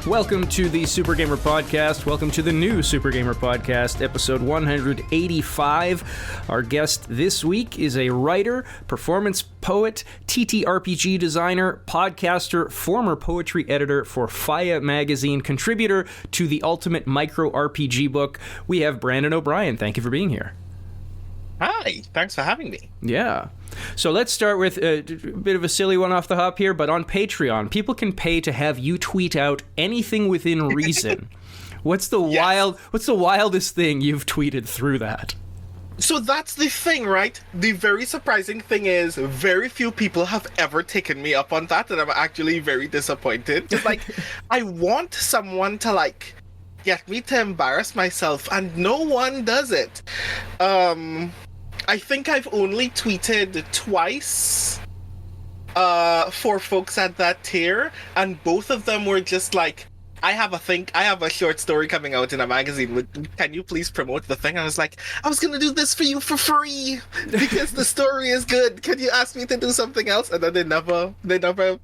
Welcome to the Super Gamer Podcast. Welcome to the new Super Gamer Podcast, episode 185. Our guest this week is a writer, performance poet, TTRPG designer, podcaster, former poetry editor for Faya magazine, contributor to the Ultimate Micro RPG book. We have Brandon O'Brien. Thank you for being here. Hi, thanks for having me. Yeah. So let's start with a bit of a silly one off the hop here, but on Patreon, people can pay to have you tweet out anything within reason. What's the wildest thing you've tweeted through that? So that's the thing, right? The very surprising thing is very few people have ever taken me up on that, and I'm actually very disappointed. It's like, I want someone to, get me to embarrass myself, and no one does it. I think I've only tweeted twice for folks at that tier, and both of them were just like, I have a short story coming out in a magazine. Can you please promote the thing? I was like, I was gonna do this for you for free because the story is good. Can you ask me to do something else? And then they never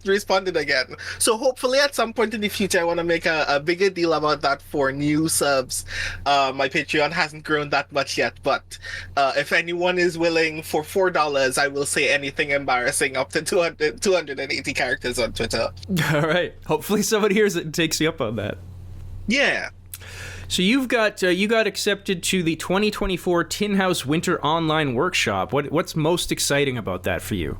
responded again. So hopefully at some point in the future, I want to make a bigger deal about that for new subs. My Patreon hasn't grown that much yet, but if anyone is willing for $4, I will say anything embarrassing up to 280 characters on Twitter. All right. Hopefully somebody hears it and takes you up on that. Yeah. So you got accepted to the 2024 Tin House Winter Online Workshop. What's most exciting about that for you?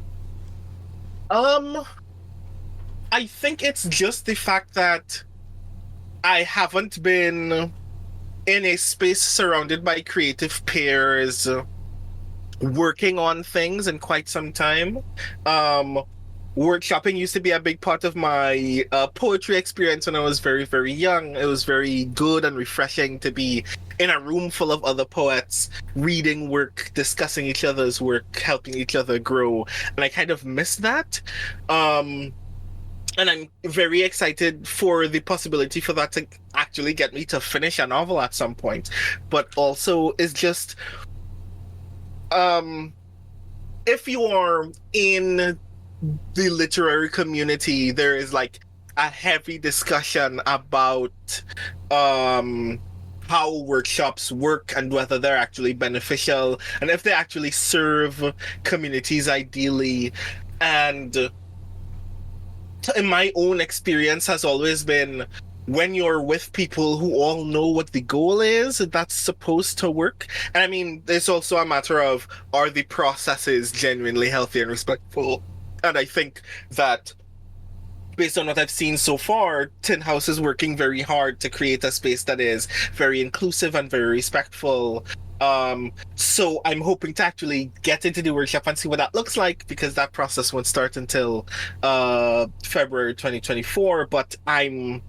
I think it's just the fact that I haven't been in a space surrounded by creative peers working on things in quite some time. Workshopping used to be a big part of my poetry experience when I was very, very young. It was very good and refreshing to be in a room full of other poets, reading work, discussing each other's work, helping each other grow. And I kind of miss that. And I'm very excited for the possibility for that to actually get me to finish a novel at some point. But also, it's just... if you are in the literary community, there is a heavy discussion about how workshops work and whether they're actually beneficial and if they actually serve communities ideally. And in my own experience has always been, when you're with people who all know what the goal is, that's supposed to work. And I mean, there's also a matter of, are the processes genuinely healthy and respectful? And I think that, based on what I've seen so far, Tin House is working very hard to create a space that is very inclusive and very respectful. So I'm hoping to actually get into the workshop and see what that looks like, because that process won't start until February 2024. But I'm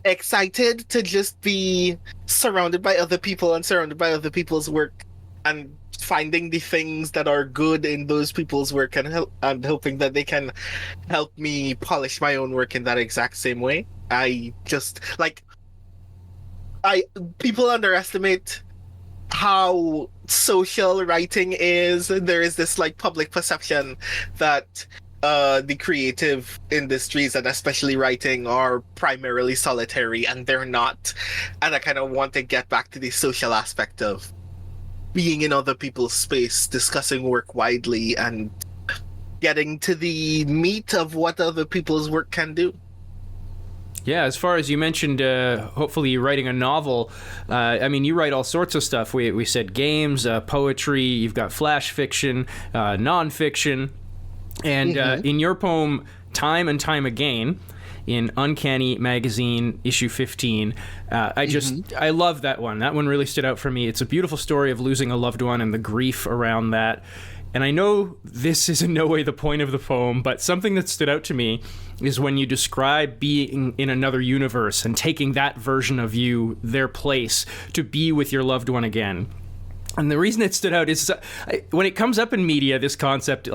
excited to just be surrounded by other people and surrounded by other people's work and finding the things that are good in those people's work and hoping that they can help me polish my own work in that exact same way. People underestimate how social writing is. There is this public perception that the creative industries, and especially writing, are primarily solitary, and they're not. And I kind of want to get back to the social aspect of being in other people's space, discussing work widely, and getting to the meat of what other people's work can do. Yeah, as far as you mentioned, hopefully you're writing a novel. I mean, you write all sorts of stuff. We said games, poetry, you've got flash fiction, nonfiction. And in your poem, Time and Time Again, in Uncanny Magazine, issue 15. I love that one. That one really stood out for me. It's a beautiful story of losing a loved one and the grief around that. And I know this is in no way the point of the poem, but something that stood out to me is when you describe being in another universe and taking that version of you, their place, to be with your loved one again. And the reason it stood out is when it comes up in media, this concept,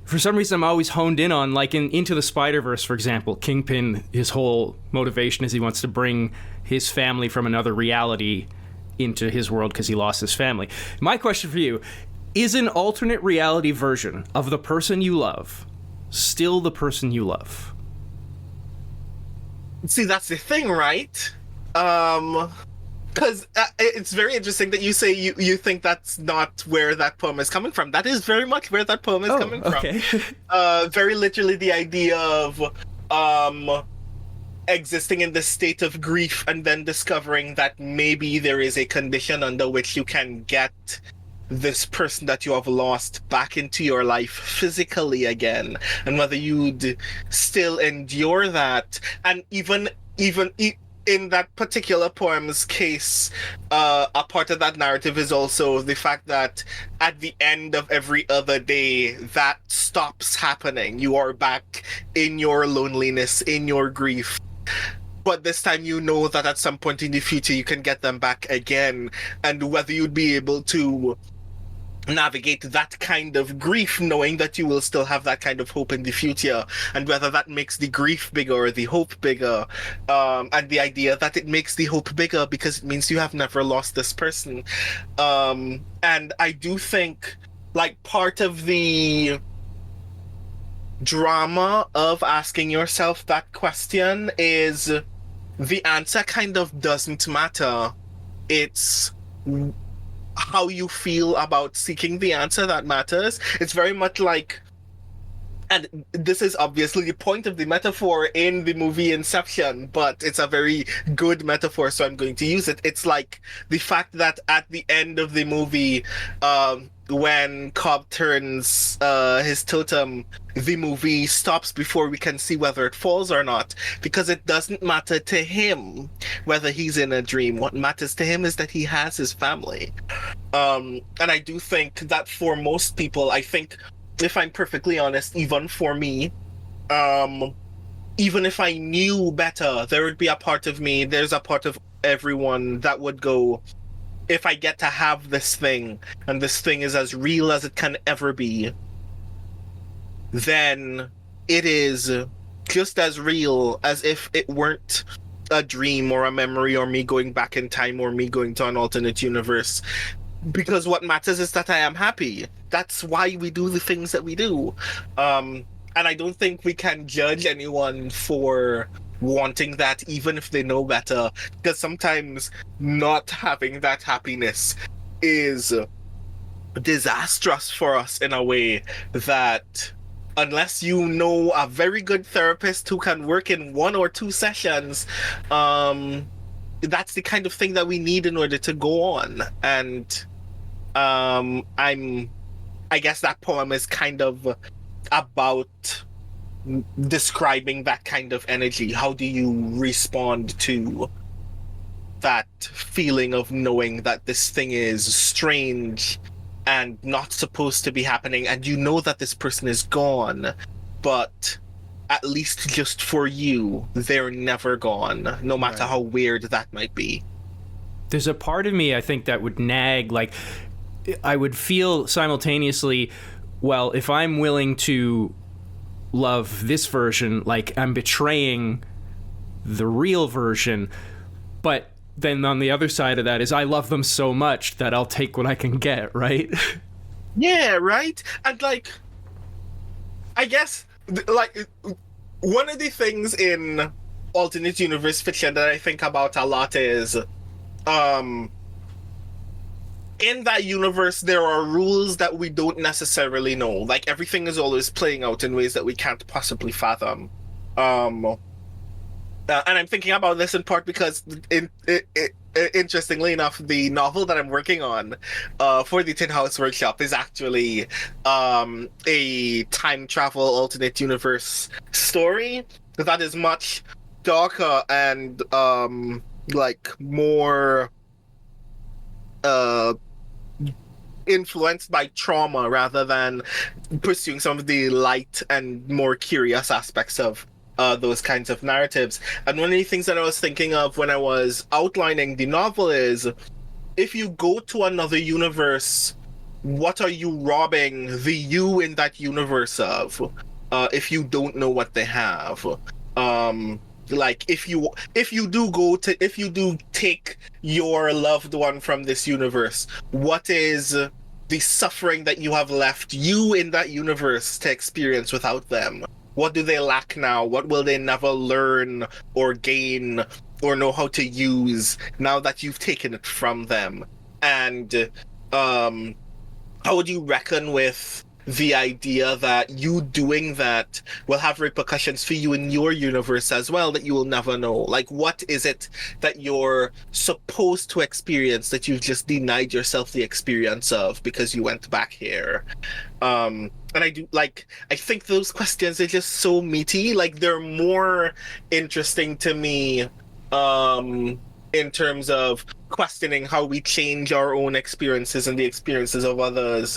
for some reason I'm always honed in on, in Into the Spider-Verse, for example, Kingpin, his whole motivation is he wants to bring his family from another reality into his world because he lost his family. My question for you, is an alternate reality version of the person you love still the person you love? See, that's the thing, right? Because it's very interesting that you say you think that's not where that poem is coming from. That is very much where that poem is Oh, coming okay. from. Very literally the idea of um existing in this state of grief and then discovering that maybe there is a condition under which you can get this person that you have lost back into your life physically again, and whether you'd still endure that. And in that particular poem's case, a part of that narrative is also the fact that at the end of every other day, that stops happening. You are back in your loneliness, in your grief. But this time you know that at some point in the future you can get them back again, and whether you'd be able to navigate that kind of grief knowing that you will still have that kind of hope in the future, and whether that makes the grief bigger or the hope bigger, and the idea that it makes the hope bigger because it means you have never lost this person. And I do think, like, part of the drama of asking yourself that question is the answer kind of doesn't matter. It's how you feel about seeking the answer that matters. It's very much like, and this is obviously the point of the metaphor in the movie Inception, but it's a very good metaphor, so I'm going to use it. It's like the fact that at the end of the movie, when Cobb turns his totem, the movie stops before we can see whether it falls or not, because it doesn't matter to him whether he's in a dream. What matters to him is that he has his family. And I do think that for most people, I think, if I'm perfectly honest, even for me, even if I knew better, there would be a part of me, there's a part of everyone that would go, if I get to have this thing, and this thing is as real as it can ever be, then it is just as real as if it weren't a dream or a memory or me going back in time or me going to an alternate universe. Because what matters is that I am happy. That's why we do the things that we do. And I don't think we can judge anyone for wanting that, even if they know better. Because sometimes not having that happiness is disastrous for us in a way that, unless you know a very good therapist who can work in 1 or 2 sessions, that's the kind of thing that we need in order to go on. And I guess that poem is kind of about describing that kind of energy. How do you respond to that feeling of knowing that this thing is strange and not supposed to be happening, and you know that this person is gone, but at least just for you, they're never gone, no matter how weird that might be. There's a part of me, I think, that would nag, like, I would feel simultaneously, well, if I'm willing to love this version, like, I'm betraying the real version. But then on the other side of that is I love them so much that I'll take what I can get, right? Yeah, right? And, like, I guess, like, one of the things in alternate universe fiction that I think about a lot is, in that universe, there are rules that we don't necessarily know. Like, everything is always playing out in ways that we can't possibly fathom. And I'm thinking about this in part because, interestingly enough, the novel that I'm working on for the Tin House Workshop is actually a time travel alternate universe story that is much darker and like more influenced by trauma rather than pursuing some of the light and more curious aspects of those kinds of narratives. And one of the things that I was thinking of when I was outlining the novel is, if you go to another universe, what are you robbing the you in that universe of, if you don't know what they have? Like, if you do take your loved one from this universe, what is the suffering that you have left you in that universe to experience without them? What do they lack now? What will they never learn or gain or know how to use now that you've taken it from them? And um, how would you reckon with the idea that you doing that will have repercussions for you in your universe as well that you will never know? Like, what is it that you're supposed to experience that you've just denied yourself the experience of because you went back here? And I think those questions are just so meaty. Like, they're more interesting to me in terms of questioning how we change our own experiences and the experiences of others,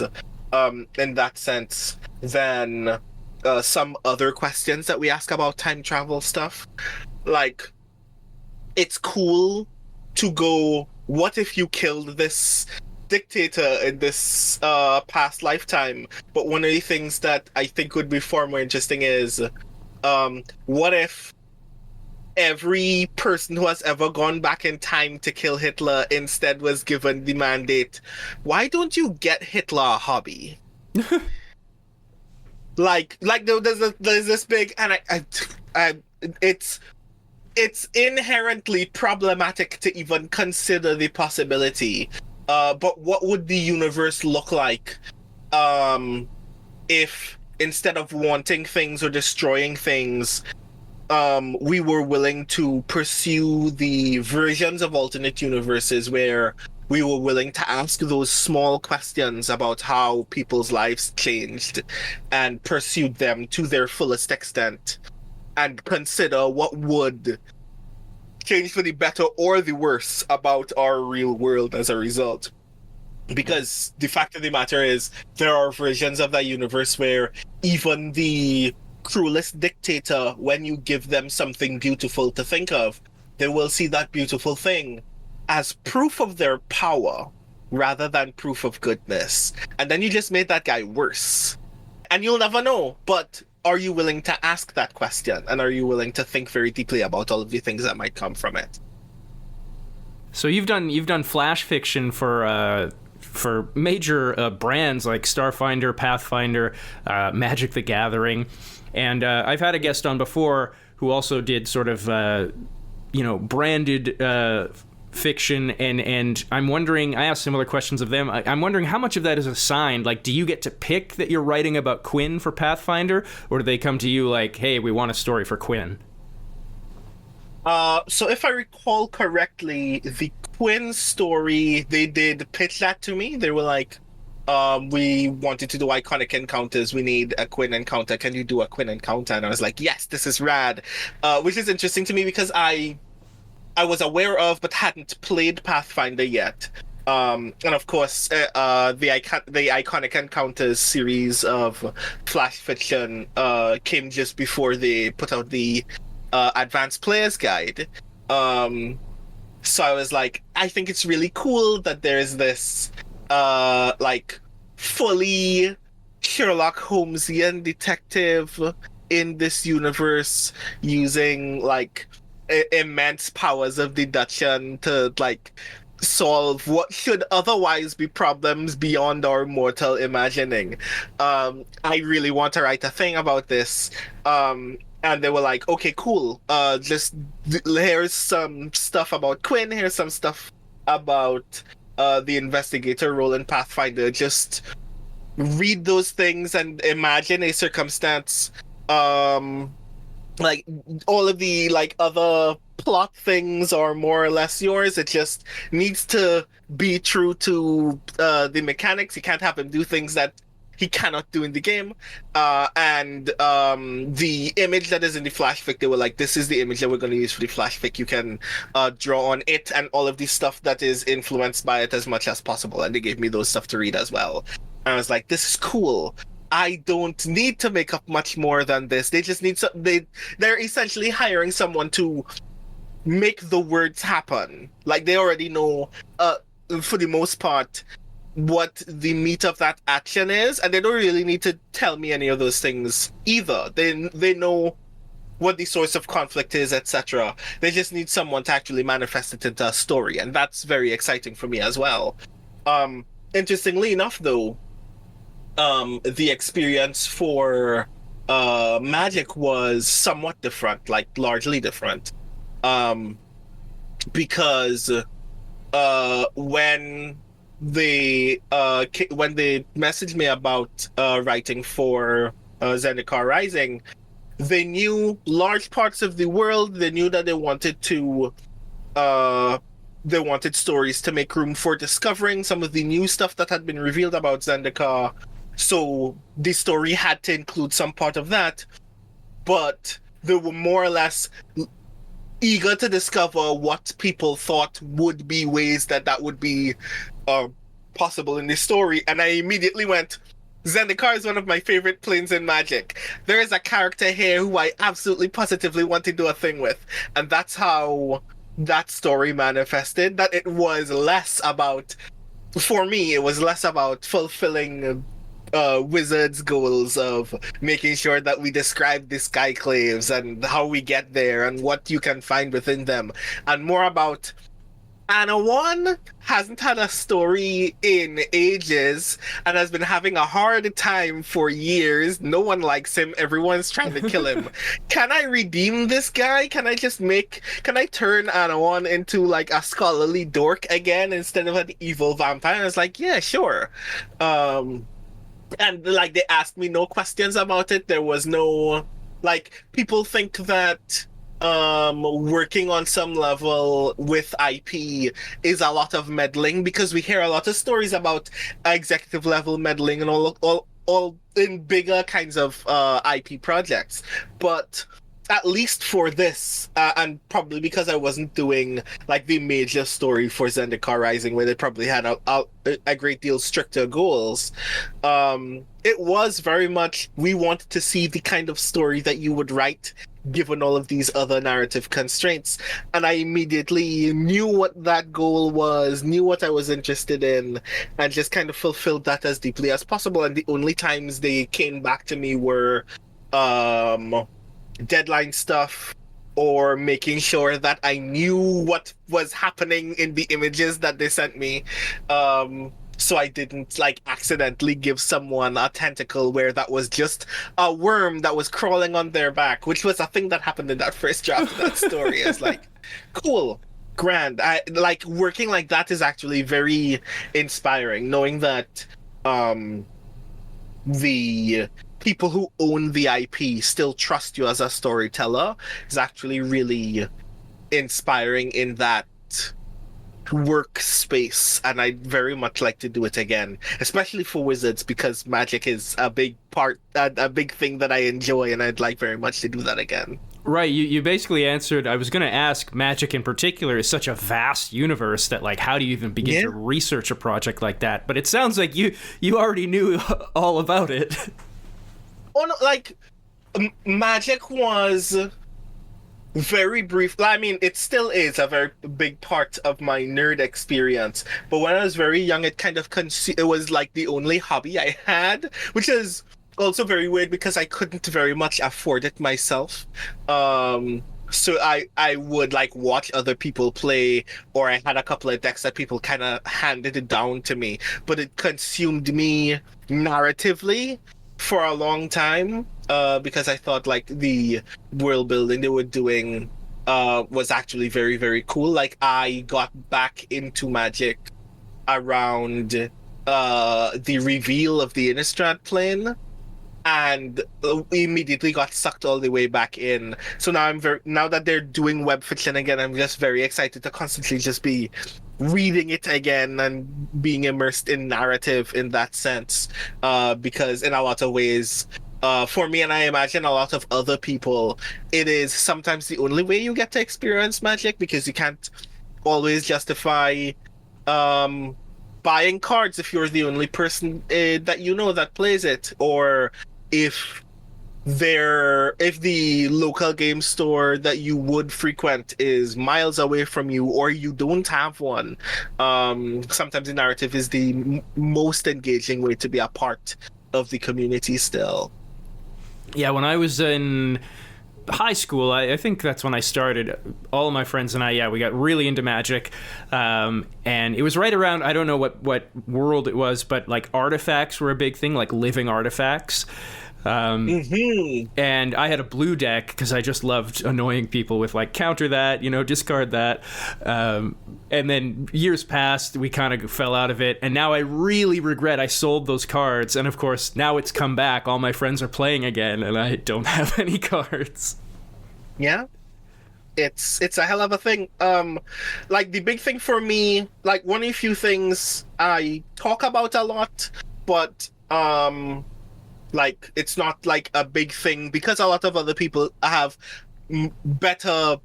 in that sense, than some other questions that we ask about time travel stuff. Like, it's cool to go, what if you killed this dictator in this past lifetime? But one of the things that I think would be far more interesting is, what if every person who has ever gone back in time to kill Hitler instead was given the mandate, why don't you get Hitler a hobby? There's this big, and it's inherently problematic to even consider the possibility. But what would the universe look like if instead of wanting things or destroying things, we were willing to pursue the versions of alternate universes where we were willing to ask those small questions about how people's lives changed and pursued them to their fullest extent and consider what would change for the better or the worse about our real world as a result. Because the fact of the matter is, there are versions of that universe where even the cruelest dictator, when you give them something beautiful to think of, they will see that beautiful thing as proof of their power rather than proof of goodness. And then you just made that guy worse. And you'll never know, but are you willing to ask that question? And are you willing to think very deeply about all of the things that might come from it? So you've done flash fiction for major brands like Starfinder, Pathfinder, Magic the Gathering, and I've had a guest on before who also did sort of branded fiction, and I'm wondering, I asked similar questions of them. I'm wondering how much of that is assigned. Like, do you get to pick that you're writing about Quinn for Pathfinder, or do they come to you like, hey, we want a story for Quinn? So if I recall correctly, the Quinn story, they did pitch that to me. They were like, we wanted to do iconic encounters. We need a Quinn encounter. Can you do a Quinn encounter? And I was like, yes, this is rad. Which is interesting to me because I was aware of but hadn't played Pathfinder yet. And of course, the Iconic Encounters series of flash fiction came just before they put out the Advanced Player's Guide. So I was like, I think it's really cool that there's this fully Sherlock Holmesian detective in this universe using immense powers of deduction to solve what should otherwise be problems beyond our mortal imagining. I really want to write a thing about this. And they were like, okay, cool. Here's some stuff about Quinn. Here's some stuff about the investigator role in Pathfinder. Just read those things and imagine a circumstance. All of the other plot things are more or less yours. It just needs to be true to the mechanics. You can't have him do things that he cannot do in the game. And the image that is in the flash fic, they were like, this is the image that we're going to use for the flash fic. You can draw on it and all of the stuff that is influenced by it as much as possible. And they gave me those stuff to read as well. And I was like, this is cool. I don't need to make up much more than this. They just need they're essentially hiring someone to make the words happen. Like, they already know, for the most part, what the meat of that action is, and they don't really need to tell me any of those things either. They know what the source of conflict is, etc. They just need someone to actually manifest it into a story, and that's very exciting for me as well. Interestingly enough, though, the experience for Magic was somewhat different, like largely different. Um, because when they messaged me about writing for Zendikar Rising, they knew large parts of the world. They knew that uh they wanted stories to make room for discovering some of the new stuff that had been revealed about Zendikar. So the story had to include some part of that, but they were more or less eager to discover what people thought would be ways that would be uh, possible in this story. And I immediately went, Zendikar is one of my favorite planes in Magic. There is a character here who I absolutely positively want to do a thing with. And that's how that story manifested. That it was less about, for me, it was less about fulfilling Wizards' goals of making sure that we describe the Skyclaves and how we get there and what you can find within them, and more about Anawan hasn't had a story in ages and has been having a hard time for years. No one likes him. Everyone's trying to kill him. Can I redeem this guy? Can I turn Anawan into like a scholarly dork again instead of an evil vampire? And I was like, yeah, sure. And like they asked me no questions about it. There was no, like, people think that working on some level with IP is a lot of meddling, because we hear a lot of stories about executive level meddling and all in bigger kinds of IP projects. But at least for this, and probably because I wasn't doing like the major story for Zendikar Rising, where they probably had a great deal stricter goals, it was very much, we wanted to see the kind of story that you would write given all of these other narrative constraints. And I immediately knew what that goal was, knew what I was interested in, and just kind of fulfilled that as deeply as possible. And the only times they came back to me were deadline stuff, or making sure that I knew what was happening in the images that they sent me, so I didn't like accidentally give someone a tentacle where that was just a worm that was crawling on their back, which was a thing that happened in that first draft of that story. It's like, cool, grand. I like working like that is actually very inspiring, knowing that the people who own the IP still trust you as a storyteller is actually really inspiring in that workspace. And I'd very much like to do it again, especially for Wizards, because Magic is a big part, a big thing that I enjoy, and I'd like very much to do that again. Right, you basically answered. I was going to ask, Magic in particular is such a vast universe that, like, how do you even begin to research a project like that? But it sounds like you already knew all about it. Oh no, like, Magic was very brief. I mean, it still is a very big part of my nerd experience. But when I was very young, it kind of it was like the only hobby I had, which is also very weird because I couldn't very much afford it myself. So I would like watch other people play, or I had a couple of decks that people kind of handed it down to me, but it consumed me narratively for a long time, because I thought like the world building they were doing was actually very, very cool. Like, I got back into Magic around the reveal of the Innistrad plane, and immediately got sucked all the way back in. So now that they're doing web fiction again, I'm just very excited to constantly just be reading it again and being immersed in narrative in that sense, because in a lot of ways, for me, and I imagine a lot of other people, it is sometimes the only way you get to experience Magic, because you can't always justify buying cards if you're the only person that you know that plays it, or if the local game store that you would frequent is miles away from you, or you don't have one. Sometimes the narrative is the most engaging way to be a part of the community still. Yeah, when I was in high school, I think that's when I started. All of my friends and I, we got really into Magic, and it was right around, I don't know what world it was, but like artifacts were a big thing, like living artifacts. And I had a blue deck because I just loved annoying people with like counter that, discard that. And then years passed, we kind of fell out of it. And now I really regret I sold those cards. And of course, now it's come back. All my friends are playing again, and I don't have any cards. Yeah. It's a hell of a thing. Like the big thing for me, like one of the few things I talk about a lot, but like it's not like a big thing because a lot of other people have better,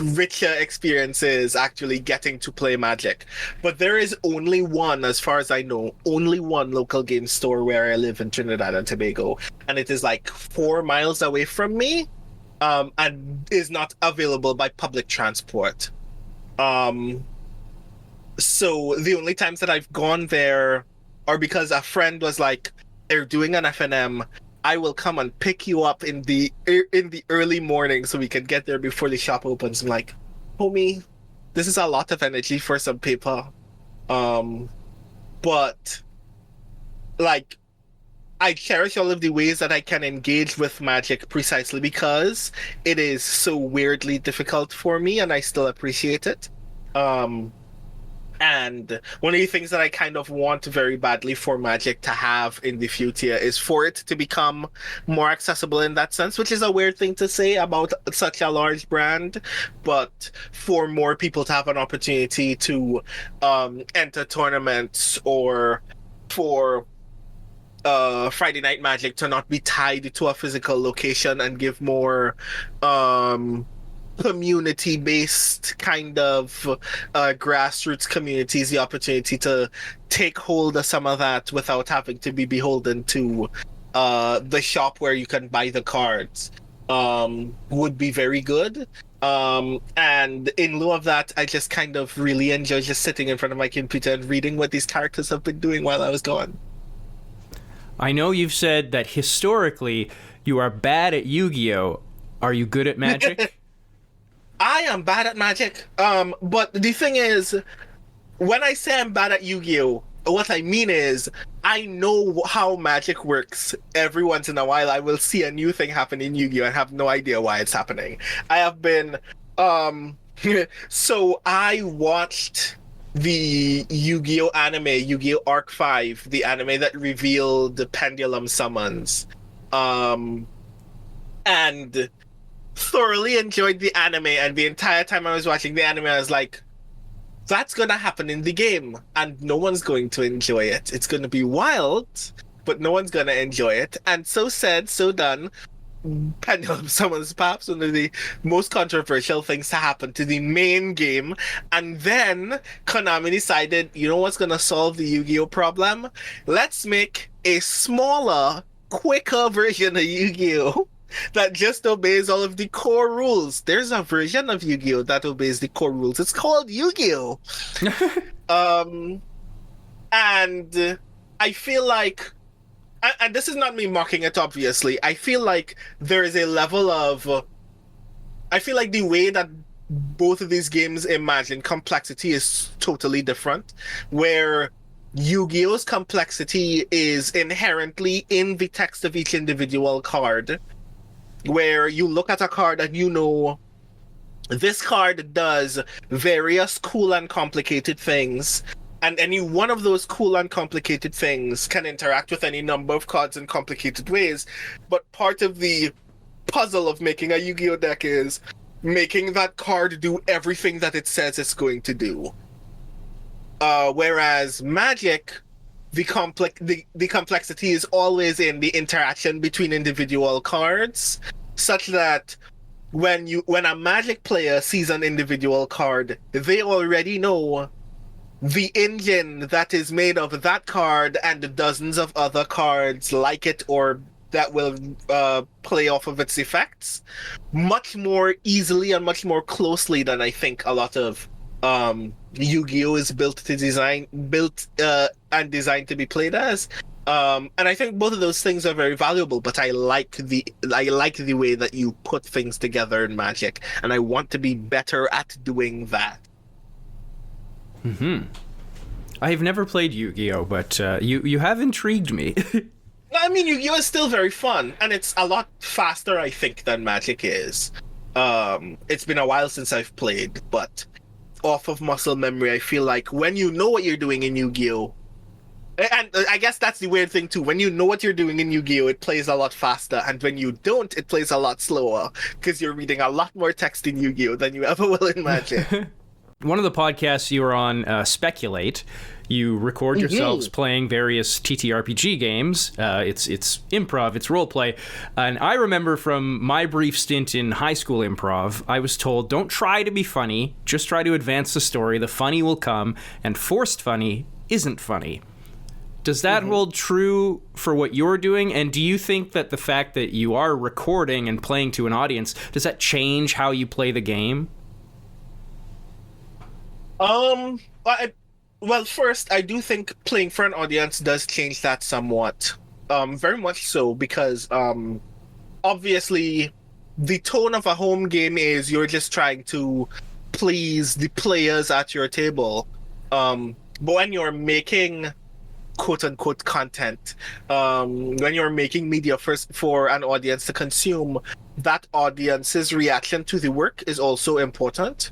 richer experiences actually getting to play Magic. But there is only one, as far as I know, only one local game store where I live in Trinidad and Tobago, and it is like 4 miles away from me. And is not available by public transport. So the only times that I've gone there are because a friend was like, "They're doing an FNM. I will come and pick you up in the early morning so we can get there before the shop opens." I'm like, "Homie, this is a lot of energy for some people." But like, I cherish all of the ways that I can engage with Magic precisely because it is so weirdly difficult for me, and I still appreciate it. And one of the things that I kind of want very badly for Magic to have in the future is for it to become more accessible in that sense, which is a weird thing to say about such a large brand, but for more people to have an opportunity to enter tournaments, or for Friday Night Magic to not be tied to a physical location and give more community-based kind of grassroots communities the opportunity to take hold of some of that without having to be beholden to the shop where you can buy the cards, would be very good. And in lieu of that, I just kind of really enjoy just sitting in front of my computer and reading what these characters have been doing while I was gone. I know you've said that historically you are bad at Yu-Gi-Oh! Are you good at Magic? I am bad at Magic. But the thing is, when I say I'm bad at Yu-Gi-Oh!, what I mean is I know how Magic works. Every once in a while, I will see a new thing happen in Yu-Gi-Oh! And have no idea why it's happening. I have been... so I watched the Yu-Gi-Oh! Anime, Yu-Gi-Oh! Arc 5, the anime that revealed the Pendulum Summons. And thoroughly enjoyed the anime, and the entire time I was watching the anime, I was like, that's gonna happen in the game, and no one's going to enjoy it. It's gonna be wild, but no one's gonna enjoy it. And so said, so done. Pendulum Summons perhaps one of the most controversial things to happen to the main game, and then Konami decided, you know what's gonna solve the Yu-Gi-Oh! Problem? Let's make a smaller, quicker version of Yu-Gi-Oh! That just obeys all of the core rules. There's a version of Yu-Gi-Oh! That obeys the core rules. It's called Yu-Gi-Oh! And I feel like, and this is not me mocking it, obviously, I feel like there is a level of... I feel like the way that both of these games imagine complexity is totally different, where Yu-Gi-Oh!'s complexity is inherently in the text of each individual card, where you look at a card and you know this card does various cool and complicated things, and any one of those cool and complicated things can interact with any number of cards in complicated ways. But part of the puzzle of making a Yu-Gi-Oh! Deck is making that card do everything that it says it's going to do. Whereas Magic, the complexity is always in the interaction between individual cards, such that when a Magic player sees an individual card, they already know the engine that is made of that card and dozens of other cards like it or that will play off of its effects much more easily and much more closely than I think a lot of Yu-Gi-Oh! Is built and designed to be played as. And I think both of those things are very valuable, but I like the way that you put things together in Magic, and I want to be better at doing that. I have never played Yu-Gi-Oh, but you have intrigued me. I mean, Yu-Gi-Oh is still very fun, and it's a lot faster, I think, than Magic is. It's been a while since I've played, but off of muscle memory, I feel like when you know what you're doing in Yu-Gi-Oh, and I guess that's the weird thing too. When you know what you're doing in Yu-Gi-Oh, it plays a lot faster, and when you don't, it plays a lot slower because you're reading a lot more text in Yu-Gi-Oh than you ever will in Magic. One of the podcasts you were on, Speculate, you record yourselves playing various TTRPG games. It's improv, it's role play. And I remember from my brief stint in high school improv, I was told, don't try to be funny, just try to advance the story. The funny will come, and forced funny isn't funny. Does that hold true for what you're doing? And do you think that the fact that you are recording and playing to an audience, does that change how you play the game? Well, first, I do think playing for an audience does change that somewhat. Very much so, because obviously the tone of a home game is you're just trying to please the players at your table. But when you're making quote unquote content, when you're making media first for an audience to consume, that audience's reaction to the work is also important.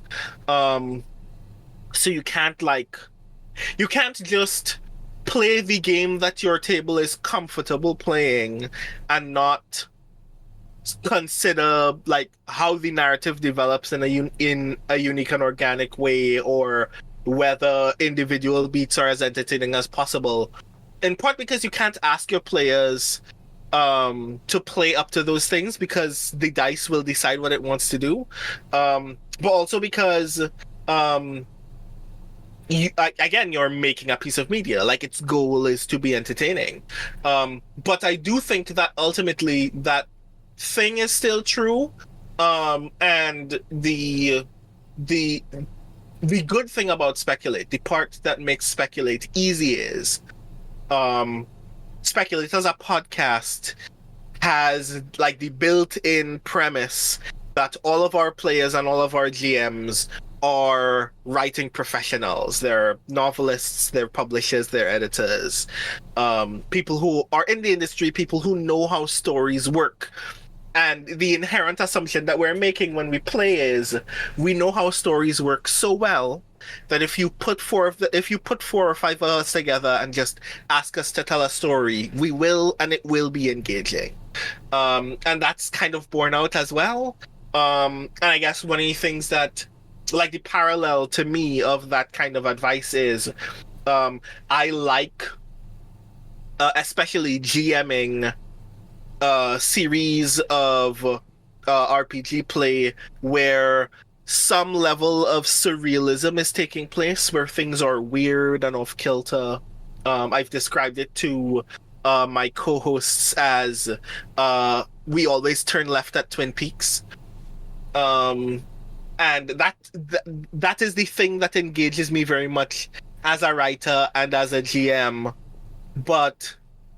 So you can't just play the game that your table is comfortable playing and not consider like how the narrative develops in a unique and organic way, or whether individual beats are as entertaining as possible. In part because you can't ask your players to play up to those things, because the dice will decide what it wants to do. But also because you're making a piece of media. Like, its goal is to be entertaining. But I do think that ultimately that thing is still true. And the good thing about Speculate, the part that makes Speculate easy is, Speculate as a podcast has like the built-in premise that all of our players and all of our GMs are writing professionals. They're novelists, they're publishers, they're editors, people who are in the industry, people who know how stories work. And the inherent assumption that we're making when we play is we know how stories work so well that if you put four or five of us together and just ask us to tell a story, we will, and it will be engaging. And that's kind of borne out as well. And I guess one of the things that, like, the parallel to me of that kind of advice is, I like, especially GMing a series of RPG play where some level of surrealism is taking place, where things are weird and off kilter. I've described it to my co-hosts as we always turn left at Twin Peaks. And that is the thing that engages me very much as a writer and as a GM. But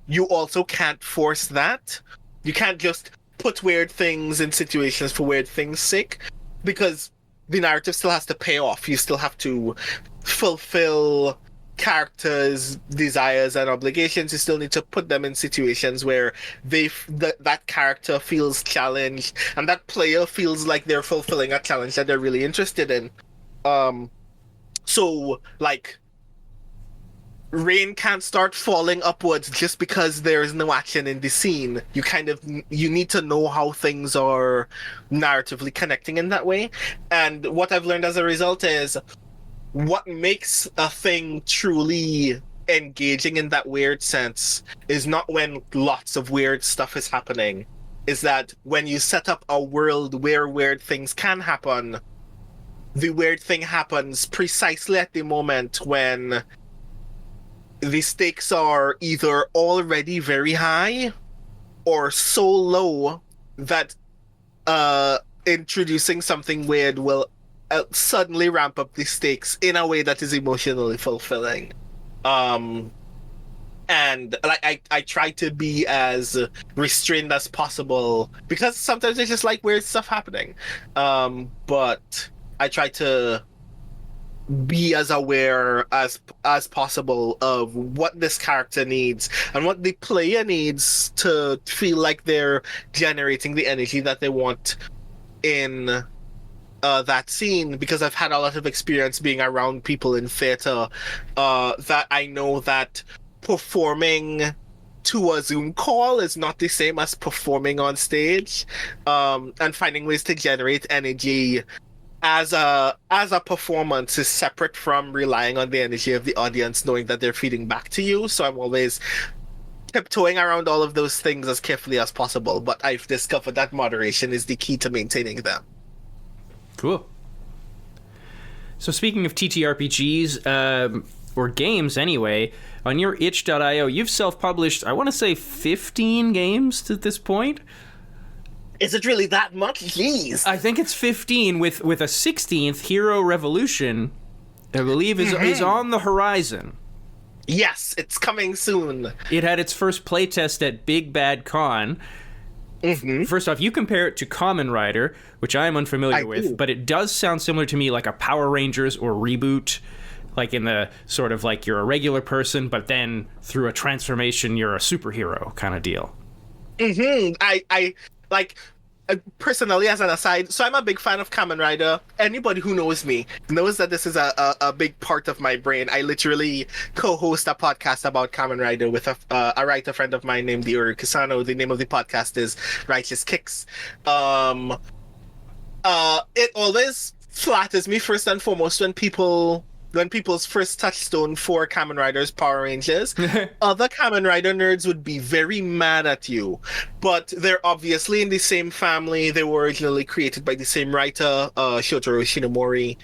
you also can't force that. You can't just put weird things in situations for weird things' sake, because the narrative still has to pay off. You still have to fulfill characters' desires and obligations. You still need to put them in situations where that character feels challenged and that player feels like they're fulfilling a challenge that they're really interested in. So, like, rain can't start falling upwards just because there's no action in the scene. You need to know how things are narratively connecting in that way. And what I've learned as a result is, what makes a thing truly engaging in that weird sense is not when lots of weird stuff is happening. Is that when you set up a world where weird things can happen, the weird thing happens precisely at the moment when the stakes are either already very high or so low that introducing something weird will suddenly ramp up the stakes in a way that is emotionally fulfilling. And like I try to be as restrained as possible, because sometimes it's just like weird stuff happening. But I try to be as aware as possible of what this character needs and what the player needs to feel like they're generating the energy that they want in that scene, because I've had a lot of experience being around people in theater that I know that performing to a Zoom call is not the same as performing on stage, and finding ways to generate energy as a performance is separate from relying on the energy of the audience knowing that they're feeding back to you. So I'm always tiptoeing around all of those things as carefully as possible, but I've discovered that moderation is the key to maintaining them. Cool. So speaking of TTRPGs, or games anyway, on your itch.io, you've self-published, I want to say 15 games at this point. Is it really that much? Jeez. I think it's 15 with a 16th, Hero Revolution, I believe is on the horizon. Yes, it's coming soon. It had its first playtest at Big Bad Con. First off, you compare it to Kamen Rider, which I am unfamiliar with, but it does sound similar to me like a Power Rangers or Reboot, like in the sort of like you're a regular person, but then through a transformation you're a superhero kind of deal. I like, personally, as an aside, so I'm a big fan of Kamen Rider. Anybody who knows me knows that this is a big part of my brain. I literally co-host a podcast about Kamen Rider with a writer friend of mine named Diori Kisano. The name of the podcast is Righteous Kicks. It always flatters me first and foremost when people's first touchstone for Kamen Rider is Power Rangers. Other Kamen Rider nerds would be very mad at you, but they're obviously in the same family. They were originally created by the same writer, Shotaro Shinomori,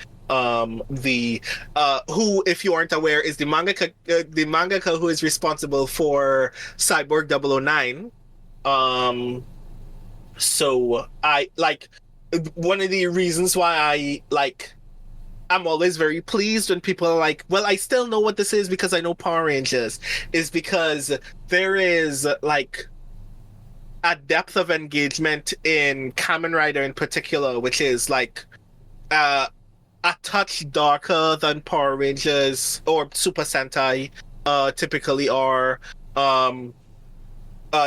who, if you aren't aware, is the mangaka who is responsible for Cyborg 009. So I like, one of the reasons why I'm always very pleased when people are like, well, I still know what this is because I know Power Rangers, is because there is like a depth of engagement in Kamen Rider in particular, which is like a touch darker than Power Rangers or Super Sentai typically are.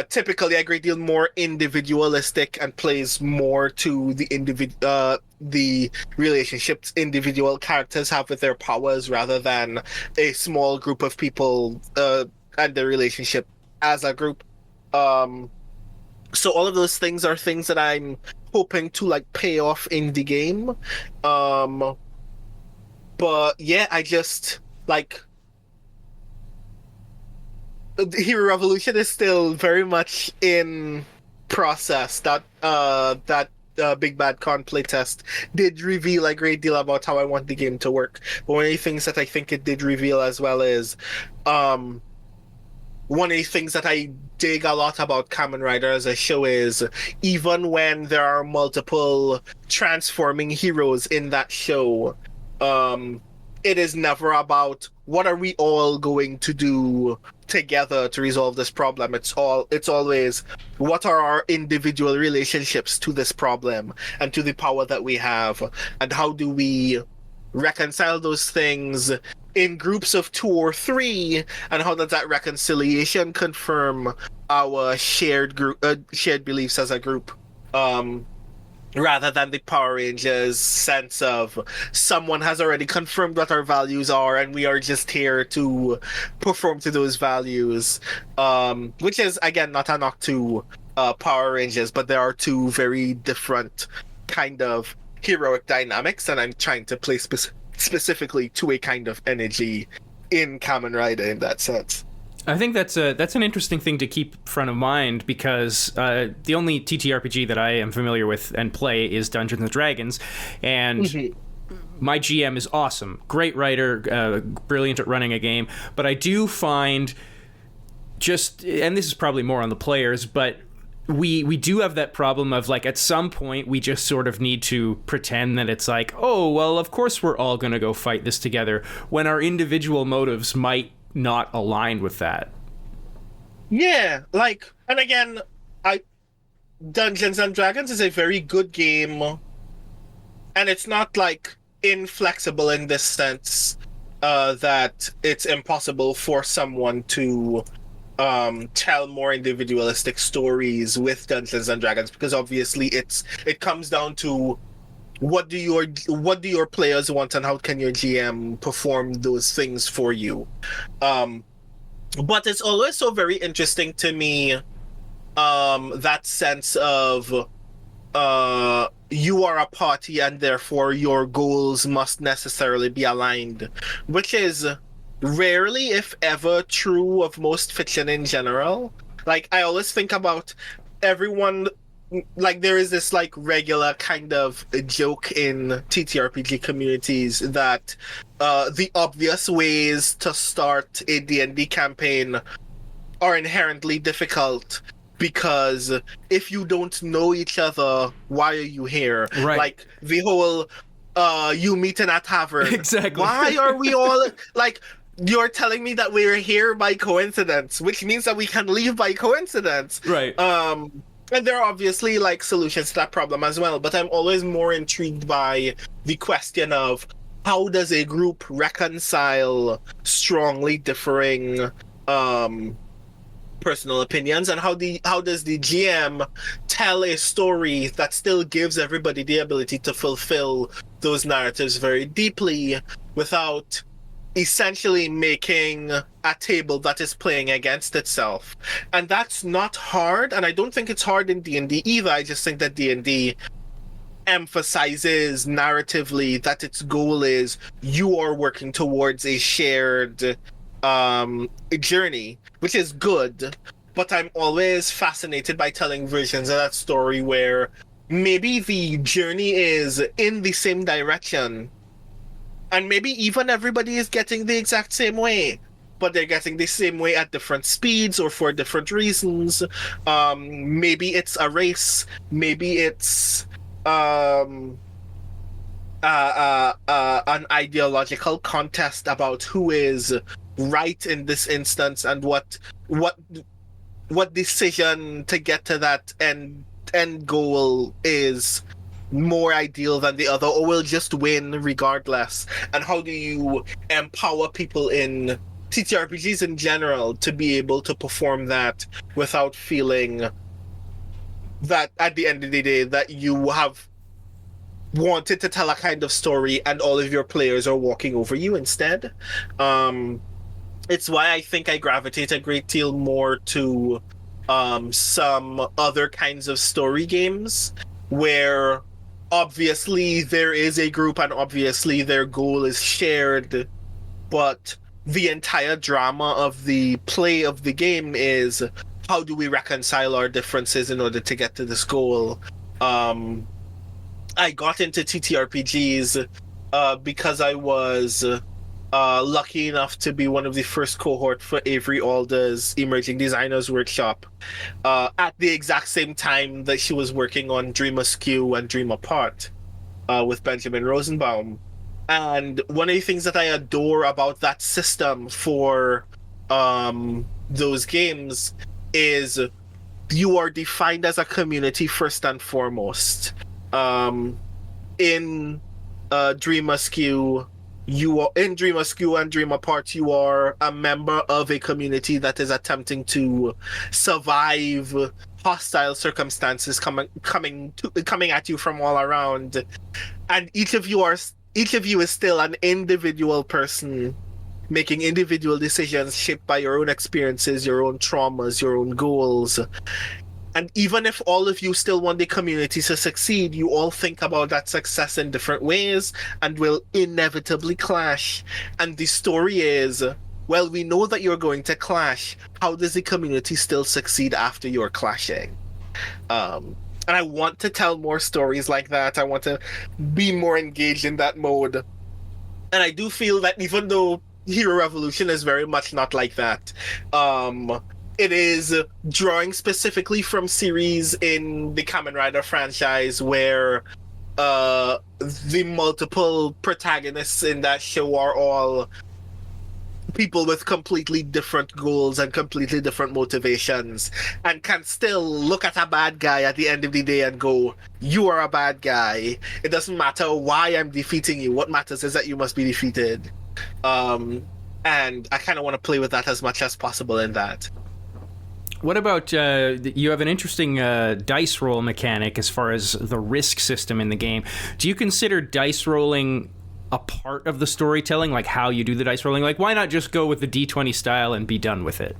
Typically a great deal more individualistic and plays more to the relationships individual characters have with their powers rather than a small group of people and their relationship as a group. So all of those things are things that I'm hoping to like pay off in the game. But yeah, I just like, the Hero Revolution is still very much in process. That Big Bad Con playtest did reveal a great deal about how I want the game to work. But one of the things that I think it did reveal as well is one of the things that I dig a lot about Kamen Rider as a show is, even when there are multiple transforming heroes in that show, it is never about what are we all going to do together to resolve this problem. It's always what are our individual relationships to this problem and to the power that we have, and how do we reconcile those things in groups of 2 or 3, and how does that reconciliation confirm our shared beliefs as a group, rather than the Power Rangers sense of someone has already confirmed what our values are and we are just here to perform to those values, which is again not a knock to Power Rangers, but there are two very different kind of heroic dynamics, and I'm trying to play specifically to a kind of energy in Kamen Rider in that sense. I think that's an interesting thing to keep front of mind, because the only TTRPG that I am familiar with and play is Dungeons and Dragons, and my GM is awesome, great writer, brilliant at running a game, but I do find and this is probably more on the players, but we do have that problem of like, at some point we just sort of need to pretend that it's like, oh well, of course we're all going to go fight this together, when our individual motives might not aligned with that. Yeah, like, and again, Dungeons and Dragons is a very good game, and it's not like inflexible in this sense, that it's impossible for someone to tell more individualistic stories with Dungeons and Dragons, because obviously it comes down to what do your players want, and how can your GM perform those things for you. Um, but it's always so very interesting to me, that sense of you are a party and therefore your goals must necessarily be aligned, which is rarely, if ever, true of most fiction in general. Like, I always think about everyone, like, there is this like regular kind of joke in TTRPG communities that the obvious ways to start a D&D campaign are inherently difficult, because if you don't know each other, why are you here? Right. Like the whole you meet in a tavern. Exactly. Why are we all like, you're telling me that we're here by coincidence, which means that we can leave by coincidence. Right. And there are obviously like solutions to that problem as well, but I'm always more intrigued by the question of how does a group reconcile strongly differing personal opinions, and how does the GM tell a story that still gives everybody the ability to fulfill those narratives very deeply without essentially making a table that is playing against itself. And that's not hard, and I don't think it's hard in D&D either. I just think that D&D emphasizes narratively that its goal is you are working towards a shared journey, which is good, but I'm always fascinated by telling versions of that story where maybe the journey is in the same direction, and maybe even everybody is getting the exact same way, but they're getting the same way at different speeds or for different reasons. Maybe it's a race, maybe it's an ideological contest about who is right in this instance, and what decision to get to that end goal is more ideal than the other, or will just win regardless. And how do you empower people in TTRPGs in general to be able to perform that without feeling that at the end of the day that you have wanted to tell a kind of story and all of your players are walking over you instead. It's why I think I gravitate a great deal more to some other kinds of story games where obviously there is a group and obviously their goal is shared, but the entire drama of the play of the game is how do we reconcile our differences in order to get to this goal. I got into TTRPGs because I was lucky enough to be one of the first cohort for Avery Alder's Emerging Designers Workshop at the exact same time that she was working on Dream Askew and Dream Apart with Benjamin Rosenbaum. And one of the things that I adore about that system for those games is you are defined as a community first and foremost. In Dream Askew, you are in Dream Askew and Dream Apart, you are a member of a community that is attempting to survive hostile circumstances coming at you from all around, and each of you is still an individual person making individual decisions shaped by your own experiences, your own traumas, your own goals. And even if all of you still want the community to succeed, you all think about that success in different ways and will inevitably clash. And the story is, well, we know that you're going to clash. How does the community still succeed after you're clashing? And I want to tell more stories like that. I want to be more engaged in that mode. And I do feel that even though Hero Revolution is very much not like that, it is drawing specifically from series in the Kamen Rider franchise where the multiple protagonists in that show are all people with completely different goals and completely different motivations and can still look at a bad guy at the end of the day and go, you are a bad guy. It doesn't matter why I'm defeating you. What matters is that you must be defeated. And I kind of want to play with that as much as possible in that. What about, you have an interesting dice roll mechanic as far as the risk system in the game. Do you consider dice rolling a part of the storytelling, like how you do the dice rolling? Like, why not just go with the D20 style and be done with it?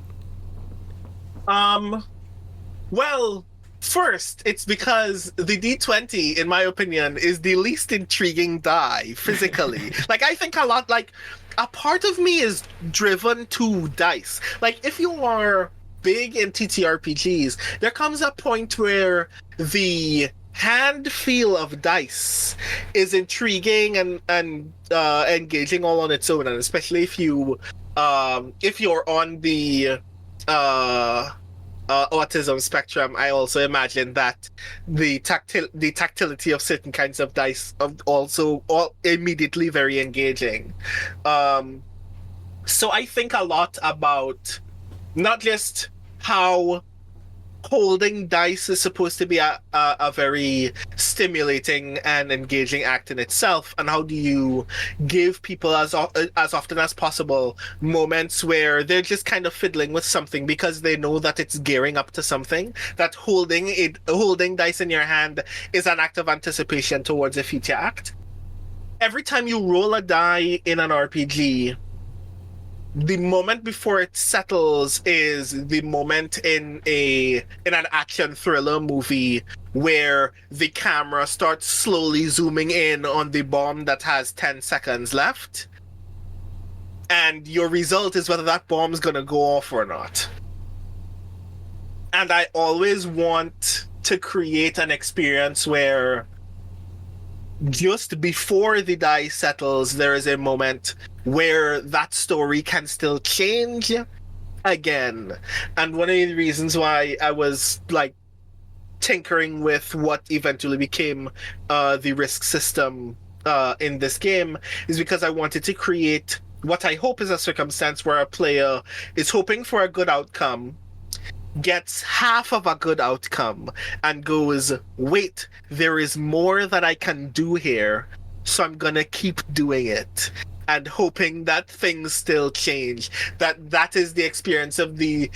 Well, first, it's because the D20, in my opinion, is the least intriguing die physically. Like, I think a lot, like, a part of me is driven to dice. Like, if you are big in TTRPGs, there comes a point where the hand feel of dice is intriguing and engaging all on its own, and especially if you're on the autism spectrum, I also imagine that the tactility of certain kinds of dice are also all immediately very engaging. So I think a lot about not just how holding dice is supposed to be a very stimulating and engaging act in itself, and how do you give people as often as possible moments where they're just kind of fiddling with something because they know that it's gearing up to something, that holding dice in your hand is an act of anticipation towards a future act. Every time you roll a die in an RPG, the moment before it settles is the moment in an action thriller movie where the camera starts slowly zooming in on the bomb that has 10 seconds left, and your result is whether that bomb's gonna go off or not. And I always want to create an experience where just before the die settles, there is a moment where that story can still change again. And one of the reasons why I was like tinkering with what eventually became the risk system in this game is because I wanted to create what I hope is a circumstance where a player is hoping for a good outcome, gets half of a good outcome, and goes, wait, there is more that I can do here, so I'm gonna keep doing it, and hoping that things still change. That is the experience of the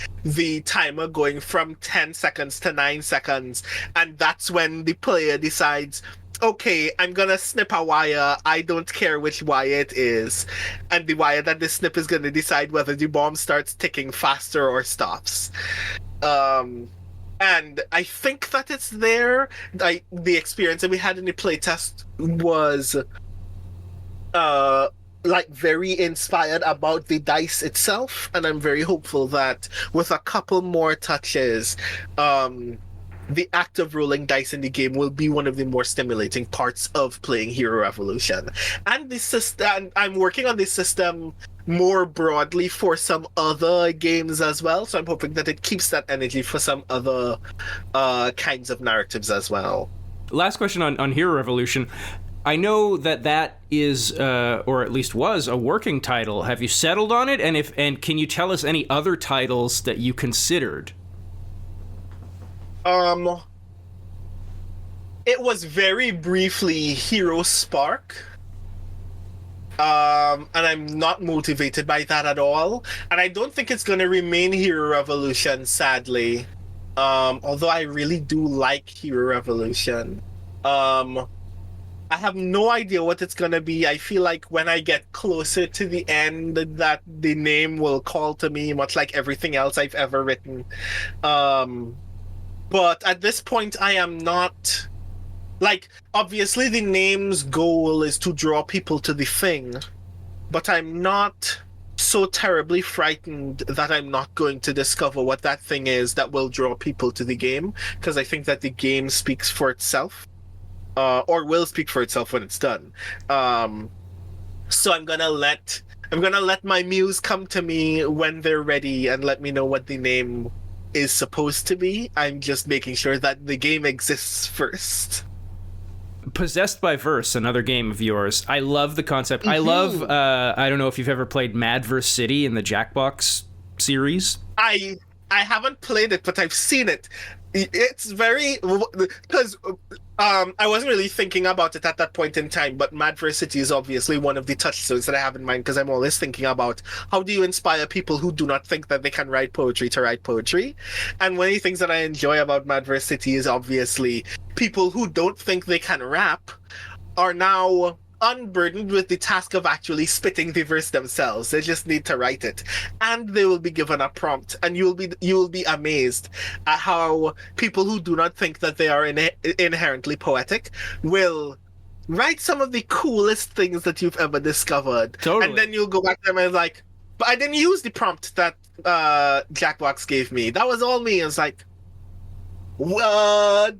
timer going from 10 seconds to 9 seconds, and that's when the player decides, okay, I'm gonna snip a wire. I don't care which wire it is. And the wire that they snip is gonna decide whether the bomb starts ticking faster or stops. And I think that it's there. The experience that we had in the playtest was like very inspired about the dice itself, and I'm very hopeful that with a couple more touches, the act of rolling dice in the game will be one of the more stimulating parts of playing Hero Revolution. And the system, I'm working on this system more broadly for some other games as well, so I'm hoping that it keeps that energy for some other kinds of narratives as well. Last question on Hero Revolution. I know that is, or at least was, a working title. Have you settled on it? And can you tell us any other titles that you considered? It was very briefly Hero Spark. And I'm not motivated by that at all. And I don't think it's going to remain Hero Revolution, sadly. Although I really do like Hero Revolution. I have no idea what it's going to be. I feel like when I get closer to the end, that the name will call to me, much like everything else I've ever written. But at this point, I am not... Like, obviously the name's goal is to draw people to the thing, but I'm not so terribly frightened that I'm not going to discover what that thing is that will draw people to the game, because I think that the game speaks for itself, or will speak for itself when it's done. So I'm gonna let my muse come to me when they're ready and let me know what the name is supposed to be. I'm just making sure that the game exists first. Possessed by Verse, another game of yours. I love the concept. I love, I don't know if you've ever played Mad vs. City in the Jackbox series. I haven't played it, but I've seen it. It's very, because I wasn't really thinking about it at that point in time, but Mad vs. City is obviously one of the touchstones that I have in mind, because I'm always thinking about how do you inspire people who do not think that they can write poetry to write poetry. And one of the things that I enjoy about Mad vs. City is obviously people who don't think they can rap are now unburdened with the task of actually spitting the verse themselves. They just need to write it, and they will be given a prompt, and you will be amazed at how people who do not think that they are inherently poetic will write some of the coolest things that you've ever discovered. Totally. And then you'll go back to them and like, but I didn't use the prompt that Jackbox gave me. That was all me. It's like, so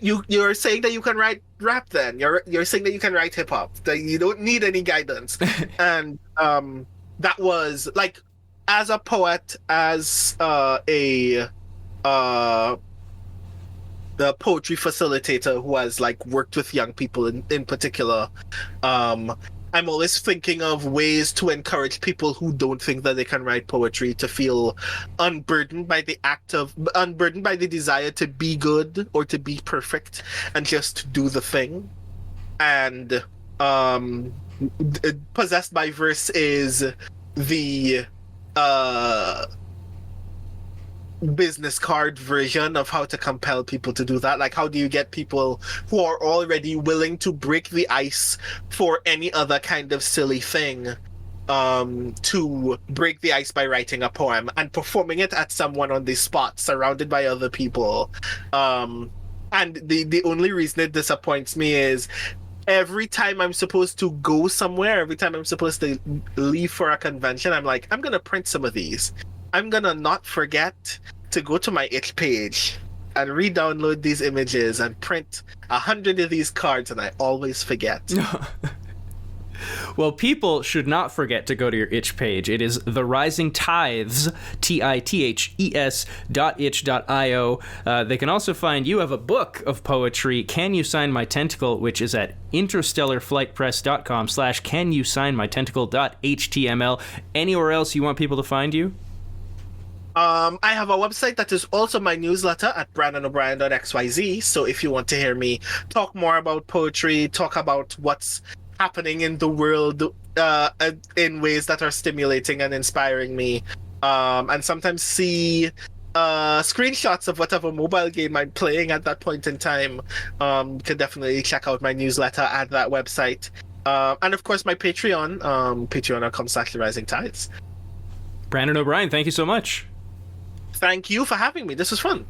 you're saying that you can write rap then? You're saying that you can write hip hop, that you don't need any guidance. And that was like, as a poet, as the poetry facilitator who has like worked with young people in particular, I'm always thinking of ways to encourage people who don't think that they can write poetry to feel unburdened by the desire to be good or to be perfect and just do the thing. And Possessed by Verse is the business card version of how to compel people to do that. Like, how do you get people who are already willing to break the ice for any other kind of silly thing to break the ice by writing a poem and performing it at someone on the spot, surrounded by other people. And the only reason it disappoints me is every time I'm supposed to go somewhere, every time I'm supposed to leave for a convention, I'm like, I'm gonna print some of these. I'm gonna not forget to go to my itch page and re-download these images and print 100 of these cards, and I always forget. Well, people should not forget to go to your itch page. It is The Rising Tithes, TITHES.itch.io. They can also find you have a book of poetry, Can You Sign My Tentacle, which is at interstellarflightpress.com/canyoussign-my-tentacle.html. Anywhere else you want people to find you? I have a website that is also my newsletter at brandonobrien.xyz. So if you want to hear me talk more about poetry, talk about what's happening in the world in ways that are stimulating and inspiring me, and sometimes see screenshots of whatever mobile game I'm playing at that point in time, you can definitely check out my newsletter at that website. And of course my Patreon, patreon.com/risingtides. Brandon O'Brien, thank you so much. Thank you for having me. This was fun.